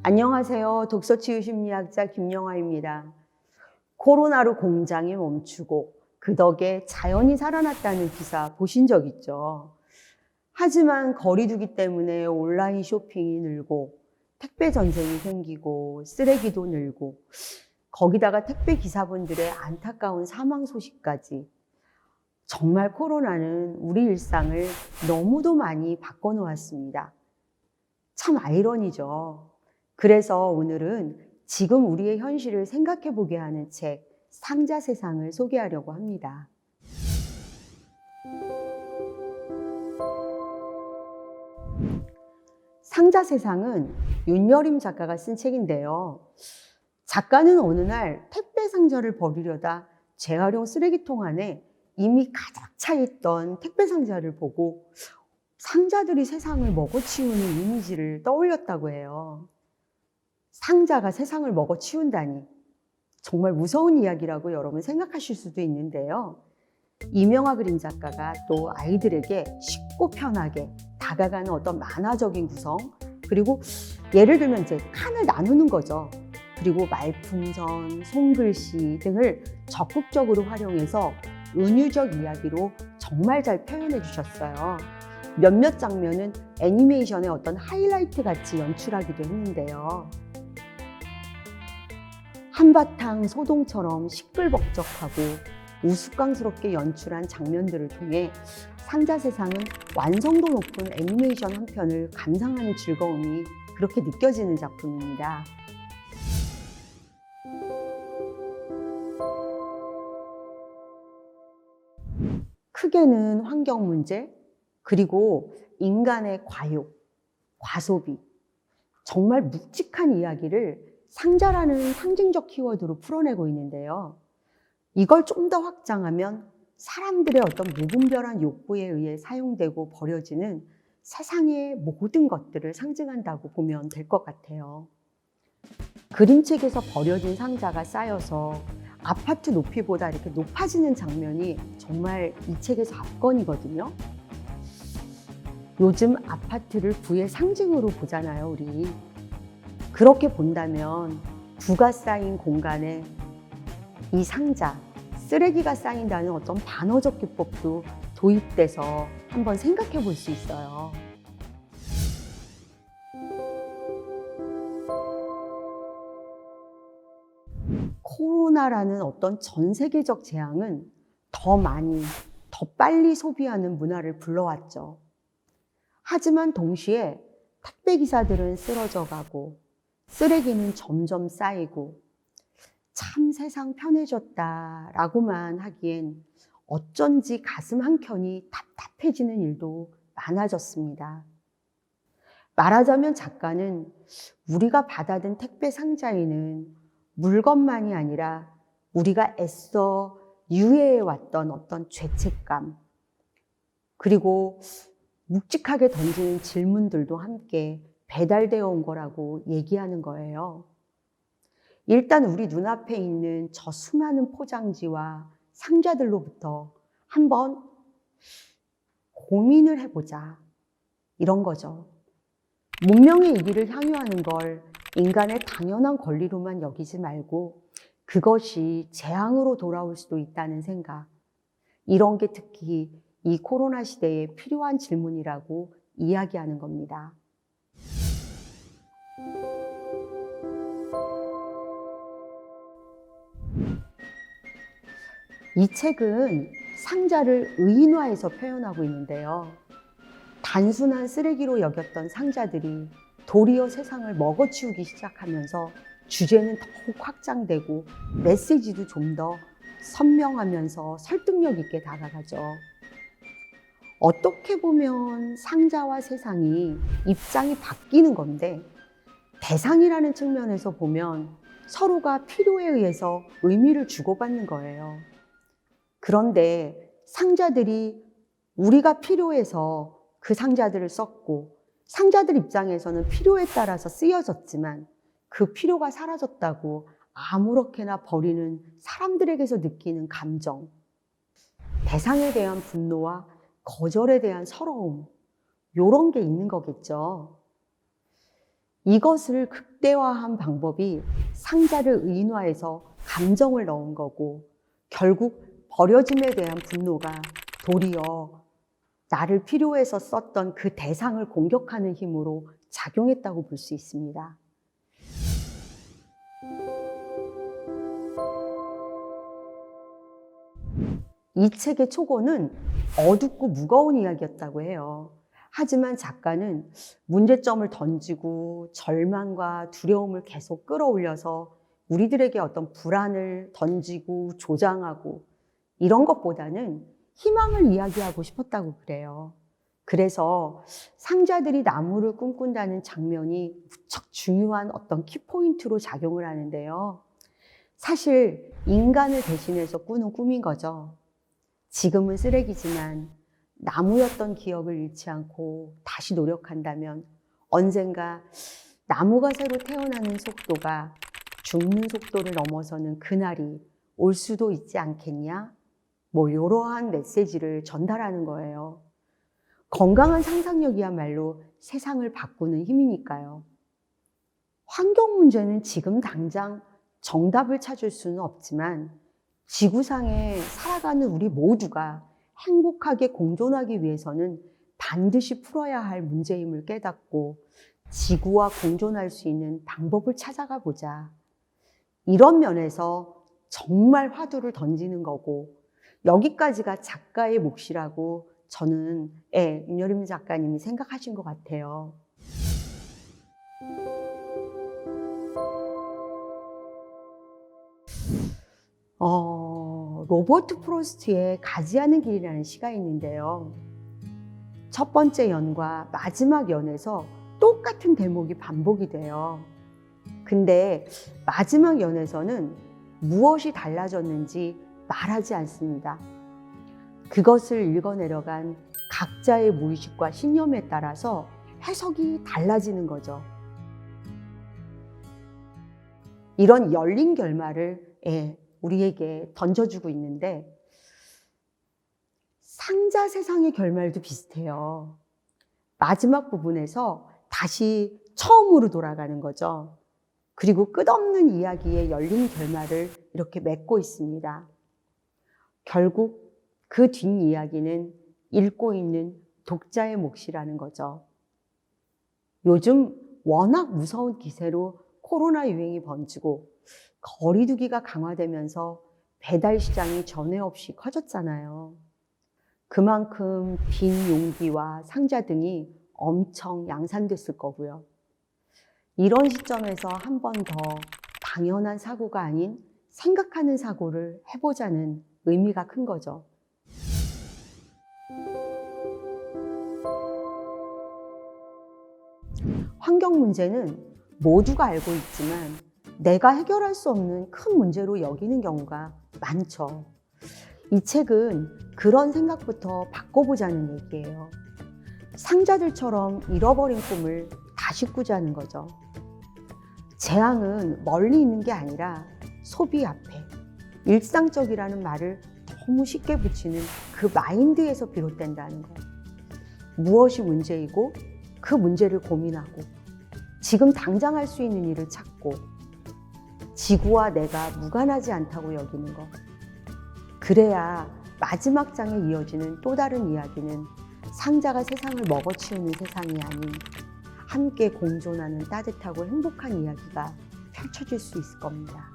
안녕하세요. 독서치유심리학자 김영하입니다. 코로나로 공장이 멈추고 그 덕에 자연이 살아났다는 기사 보신 적 있죠? 하지만 거리두기 때문에 온라인 쇼핑이 늘고 택배 전쟁이 생기고 쓰레기도 늘고 거기다가 택배 기사분들의 안타까운 사망 소식까지 정말 코로나는 우리 일상을 너무도 많이 바꿔놓았습니다. 참 아이러니죠. 그래서 오늘은 지금 우리의 현실을 생각해 보게 하는 책 상자세상을 소개하려고 합니다. 상자세상은 윤여림 작가가 쓴 책인데요. 작가는 어느 날 택배 상자를 버리려다 재활용 쓰레기통 안에 이미 가득 차 있던 택배 상자를 보고 상자들이 세상을 먹어치우는 이미지를 떠올렸다고 해요. 상자가 세상을 먹어치운다니 정말 무서운 이야기라고 여러분 생각하실 수도 있는데요. 이명하 그림 작가가 또 아이들에게 쉽고 편하게 다가가는 어떤 만화적인 구성, 그리고 예를 들면 이제 칸을 나누는 거죠. 그리고 말풍선, 손글씨 등을 적극적으로 활용해서 은유적 이야기로 정말 잘 표현해 주셨어요. 몇몇 장면은 애니메이션의 어떤 하이라이트 같이 연출하기도 했는데요. 한바탕 소동처럼 시끌벅적하고 우스꽝스럽게 연출한 장면들을 통해 상자세상은 완성도 높은 애니메이션 한 편을 감상하는 즐거움이 그렇게 느껴지는 작품입니다. 크게는 환경 문제, 그리고 인간의 과욕, 과소비, 정말 묵직한 이야기를 상자라는 상징적 키워드로 풀어내고 있는데요. 이걸 좀 더 확장하면 사람들의 어떤 무분별한 욕구에 의해 사용되고 버려지는 세상의 모든 것들을 상징한다고 보면 될 것 같아요. 그림책에서 버려진 상자가 쌓여서 아파트 높이보다 이렇게 높아지는 장면이 정말 이 책에서 압권이거든요. 요즘 아파트를 부의 상징으로 보잖아요, 우리. 그렇게 본다면 부가 쌓인 공간에 이 상자, 쓰레기가 쌓인다는 어떤 반어적 기법도 도입돼서 한번 생각해 볼 수 있어요. 코로나라는 어떤 전 세계적 재앙은 더 많이, 더 빨리 소비하는 문화를 불러왔죠. 하지만 동시에 택배 기사들은 쓰러져 가고 쓰레기는 점점 쌓이고 참 세상 편해졌다라고만 하기엔 어쩐지 가슴 한켠이 답답해지는 일도 많아졌습니다. 말하자면 작가는 우리가 받아든 택배 상자에는 물건만이 아니라 우리가 애써 유예해왔던 어떤 죄책감, 그리고 묵직하게 던지는 질문들도 함께 배달되어 온 거라고 얘기하는 거예요. 일단 우리 눈앞에 있는 저 수많은 포장지와 상자들로부터 한번 고민을 해보자, 이런 거죠. 문명의 이기를 향유하는 걸 인간의 당연한 권리로만 여기지 말고 그것이 재앙으로 돌아올 수도 있다는 생각, 이런 게 특히 이 코로나 시대에 필요한 질문이라고 이야기하는 겁니다. 이 책은 상자를 의인화해서 표현하고 있는데요. 단순한 쓰레기로 여겼던 상자들이 도리어 세상을 먹어치우기 시작하면서 주제는 더욱 확장되고 메시지도 좀 더 선명하면서 설득력 있게 다가가죠. 어떻게 보면 상자와 세상이 입장이 바뀌는 건데, 대상이라는 측면에서 보면 서로가 필요에 의해서 의미를 주고받는 거예요. 그런데 상자들이 우리가 필요해서 그 상자들을 썼고, 상자들 입장에서는 필요에 따라서 쓰여졌지만 그 필요가 사라졌다고 아무렇게나 버리는 사람들에게서 느끼는 감정, 대상에 대한 분노와 거절에 대한 서러움, 이런 게 있는 거겠죠. 이것을 극대화한 방법이 상자를 의인화해서 감정을 넣은 거고, 결국 버려짐에 대한 분노가 도리어 나를 필요해서 썼던 그 대상을 공격하는 힘으로 작용했다고 볼 수 있습니다. 이 책의 초고는 어둡고 무거운 이야기였다고 해요. 하지만 작가는 문제점을 던지고 절망과 두려움을 계속 끌어올려서 우리들에게 어떤 불안을 던지고 조장하고, 이런 것보다는 희망을 이야기하고 싶었다고 그래요. 그래서 상자들이 나무를 꿈꾼다는 장면이 무척 중요한 어떤 키포인트로 작용을 하는데요. 사실 인간을 대신해서 꾸는 꿈인 거죠. 지금은 쓰레기지만 나무였던 기억을 잃지 않고 다시 노력한다면 언젠가 나무가 새로 태어나는 속도가 죽는 속도를 넘어서는 그날이 올 수도 있지 않겠냐? 이러한 메시지를 전달하는 거예요. 건강한 상상력이야말로 세상을 바꾸는 힘이니까요. 환경 문제는 지금 당장 정답을 찾을 수는 없지만 지구상에 살아가는 우리 모두가 행복하게 공존하기 위해서는 반드시 풀어야 할 문제임을 깨닫고 지구와 공존할 수 있는 방법을 찾아가 보자. 이런 면에서 정말 화두를 던지는 거고, 여기까지가 작가의 몫이라고 저는 윤여림 작가님이 생각하신 것 같아요. 로버트 프로스트의 가지 않은 길이라는 시가 있는데요. 첫 번째 연과 마지막 연에서 똑같은 대목이 반복이 돼요. 근데 마지막 연에서는 무엇이 달라졌는지 말하지 않습니다. 그것을 읽어내려간 각자의 무의식과 신념에 따라서 해석이 달라지는 거죠. 이런 열린 결말을 우리에게 던져주고 있는데, 상자 세상의 결말도 비슷해요. 마지막 부분에서 다시 처음으로 돌아가는 거죠. 그리고 끝없는 이야기의 열린 결말을 이렇게 맺고 있습니다. 결국 그 뒷이야기는 읽고 있는 독자의 몫이라는 거죠. 요즘 워낙 무서운 기세로 코로나 유행이 번지고 거리두기가 강화되면서 배달 시장이 전에 없이 커졌잖아요. 그만큼 빈 용기와 상자 등이 엄청 양산됐을 거고요. 이런 시점에서 한 번 더 당연한 사고가 아닌 생각하는 사고를 해보자는 의미가 큰 거죠. 환경 문제는 모두가 알고 있지만 내가 해결할 수 없는 큰 문제로 여기는 경우가 많죠. 이 책은 그런 생각부터 바꿔보자는 얘기예요. 상자들처럼 잃어버린 꿈을 다시 꾸자는 거죠. 재앙은 멀리 있는 게 아니라 소비 앞에, 일상적이라는 말을 너무 쉽게 붙이는 그 마인드에서 비롯된다는 거예요. 무엇이 문제이고 그 문제를 고민하고 지금 당장 할 수 있는 일을 찾고 지구와 내가 무관하지 않다고 여기는 것. 그래야 마지막 장에 이어지는 또 다른 이야기는 상자가 세상을 먹어치우는 세상이 아닌 함께 공존하는 따뜻하고 행복한 이야기가 펼쳐질 수 있을 겁니다.